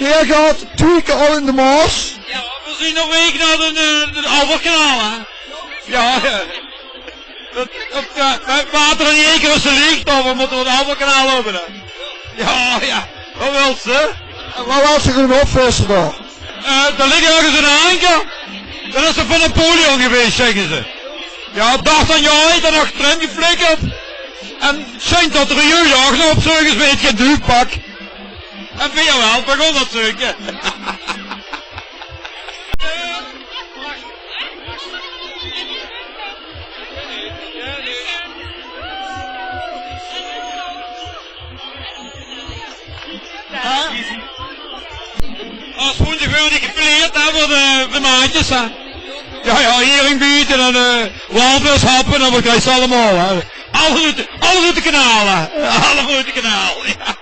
Keer gaat 2 keer al in de Maas. Ja, we zien nog week naar de Albertkanaal, hè. Ja, het water in 1 keer als er ligt, of we moeten het Albertkanaal openen. Ja, wat wil ze? En waar was er een opvissen daar? Daar ligt ergens een anker. Dat is er van Napoleon geweest, zeggen ze. Ja, dacht aan jou, dan nog erin geflikkerd. En schijnt dat er een jeugdjacht nog op zeugen weet geen duurpak. En vind je wel, begon dat zeugen. Als woensdag wil ik gepleerd hè, voor de maatjes hè. Ja, hier in Bieten en walvis happen, dan krijg je ze allemaal hè. Alle route kanalen. Alle route kanaal. Ja.